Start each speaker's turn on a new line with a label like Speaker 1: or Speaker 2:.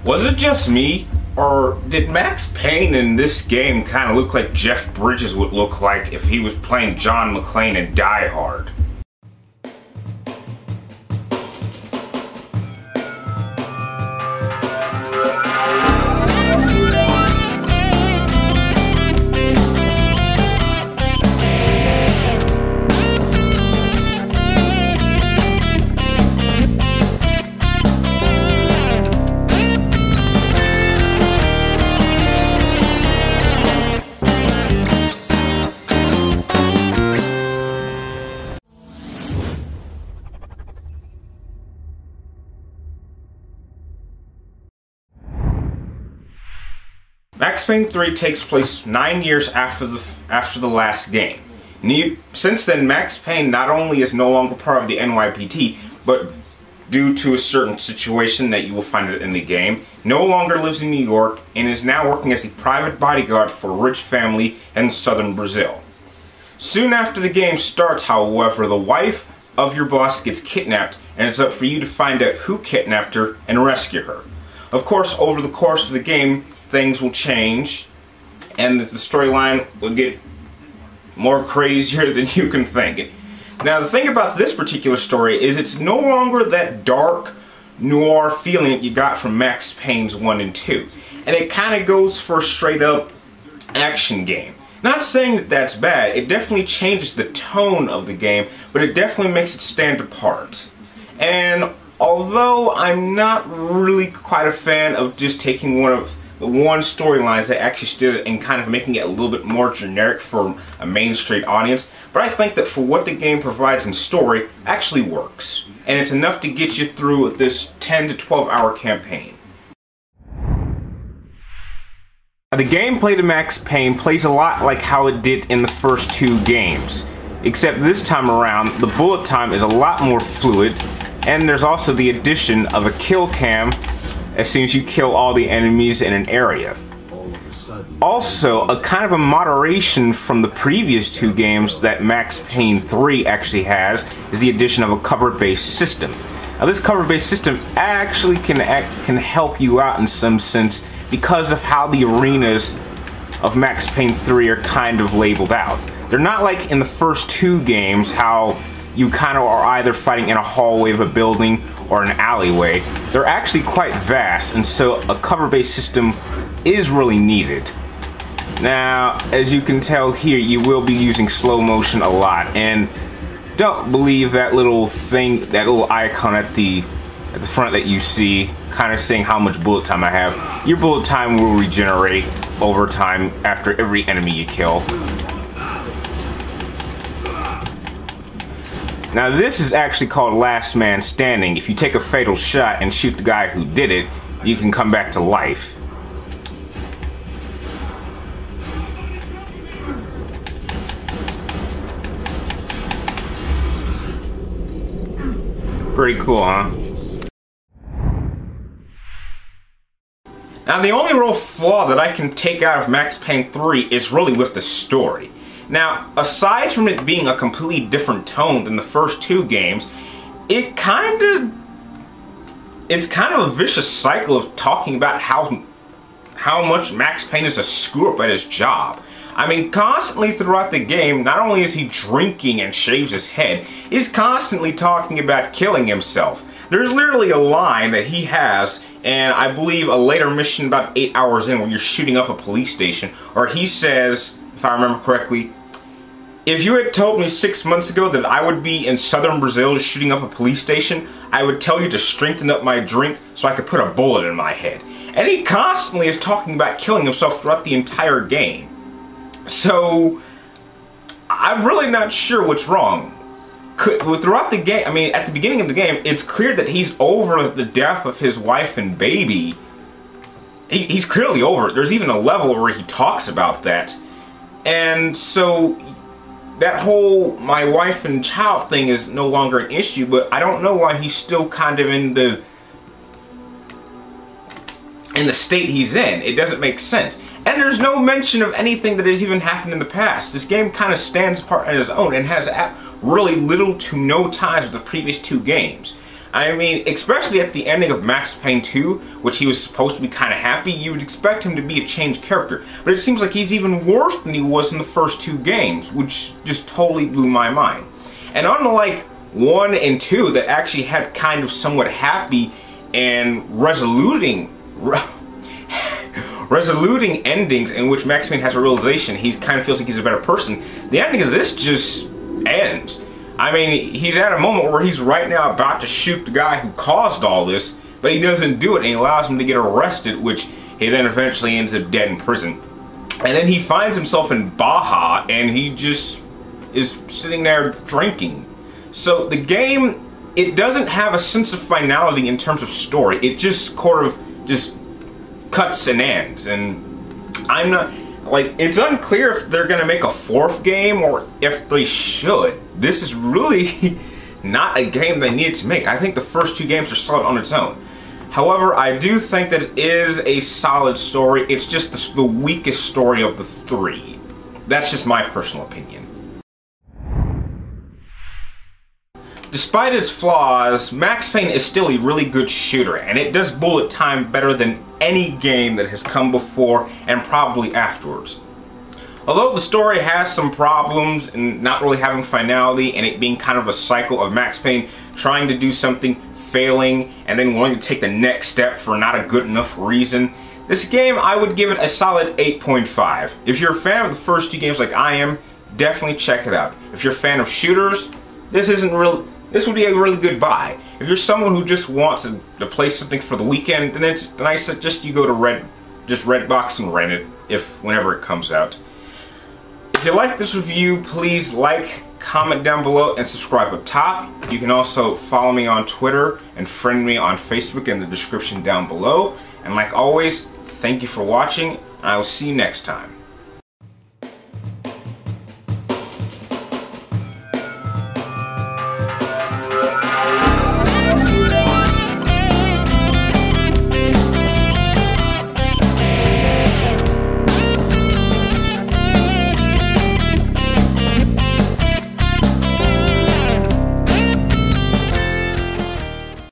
Speaker 1: Was it just me, or did Max Payne in this game kind of look like Jeff Bridges would look like if he was playing John McClane in Die Hard? Max Payne 3 takes place 9 years after the last game. Since then, Max Payne not only is no longer part of the NYPD, but due to a certain situation that you will find it in the game, no longer lives in New York and is now working as a private bodyguard for a rich family in southern Brazil. Soon after the game starts, however, the wife of your boss gets kidnapped, and it's up for you to find out who kidnapped her and rescue her. Of course, over the course of the game, things will change, and the storyline will get more crazier than you can think. Now, the thing about this particular story is it's no longer that dark noir feeling that you got from Max Payne's 1 and 2. And it kind of goes for a straight up action game. Not saying that that's bad, it definitely changes the tone of the game, but it definitely makes it stand apart. And although I'm not really quite a fan of just taking one storyline that actually stood and kind of making it a little bit more generic for a mainstream audience, but I think that for what the game provides in story actually works, and it's enough to get you through this 10 to 12 hour campaign. Now, the gameplay to Max Payne plays a lot like how it did in the first 2 games, except this time around the bullet time is a lot more fluid, and there's also the addition of a kill cam as soon as you kill all the enemies in an area. Also, a kind of a moderation from the previous 2 games that Max Payne 3 actually has is the addition of a cover-based system. Now, this cover-based system actually can help you out in some sense because of how the arenas of Max Payne 3 are kind of labeled out. They're not like in the first 2 games how you kind of are either fighting in a hallway of a building or an alleyway. They're actually quite vast, and so a cover-based system is really needed. Now, as you can tell here, you will be using slow motion a lot, and don't believe that little thing, that little icon at the front that you see, kind of saying how much bullet time I have. Your bullet time will regenerate over time after every enemy you kill. Now, this is actually called Last Man Standing. If you take a fatal shot and shoot the guy who did it, you can come back to life. Pretty cool, huh? Now, the only real flaw that I can take out of Max Payne 3 is really with the story. Now, aside from it being a completely different tone than the first 2 games, it's kind of a vicious cycle of talking about how much Max Payne is a screw-up at his job. I mean, constantly throughout the game, not only is he drinking and shaves his head, he's constantly talking about killing himself. There's literally a line that he has, and I believe a later mission about 8 hours in, where you're shooting up a police station, or he says, if I remember correctly, if you had told me 6 months ago that I would be in southern Brazil shooting up a police station, I would tell you to strengthen up my drink so I could put a bullet in my head. And he constantly is talking about killing himself throughout the entire game. So, I'm really not sure what's wrong. Throughout the game, I mean, at the beginning of the game, it's clear that he's over the death of his wife and baby. He's clearly over it. There's even a level where he talks about that. And so, that whole my wife and child thing is no longer an issue, but I don't know why he's still kind of in the state he's in. It doesn't make sense. And there's no mention of anything that has even happened in the past. This game kind of stands apart on its own and has really little to no ties with the previous 2 games. I mean, especially at the ending of Max Payne 2, which he was supposed to be kind of happy, you would expect him to be a changed character. But it seems like he's even worse than he was in the first 2 games, which just totally blew my mind. And unlike 1 and 2 that actually had kind of somewhat happy and resoluting endings in which Max Payne has a realization he kind of feels like he's a better person, the ending of this just ends. I mean, he's at a moment where he's right now about to shoot the guy who caused all this, but he doesn't do it, and he allows him to get arrested, which he then eventually ends up dead in prison. And then he finds himself in Baja, and he just is sitting there drinking. So the game, it doesn't have a sense of finality in terms of story. It just sort of just cuts and ends, and I'm not, like, it's unclear if they're gonna make a 4th game or if they should. This is really not a game they needed to make. I think the first 2 games are solid on its own. However, I do think that it is a solid story. It's just the weakest story of the 3. That's just my personal opinion. Despite its flaws, Max Payne is still a really good shooter, and it does bullet time better than any game that has come before and probably afterwards. Although the story has some problems and not really having finality, and it being kind of a cycle of Max Payne trying to do something, failing, and then wanting to take the next step for not a good enough reason, this game, I would give it a solid 8.5. If you're a fan of the first 2 games like I am, definitely check it out. If you're a fan of shooters, this would be a really good buy. If you're someone who just wants to play something for the weekend, then I suggest you go to Redbox and rent it whenever it comes out. If you like this review, please like, comment down below, and subscribe up top. You can also follow me on Twitter and friend me on Facebook in the description down below. And like always, thank you for watching, and I will see you next time.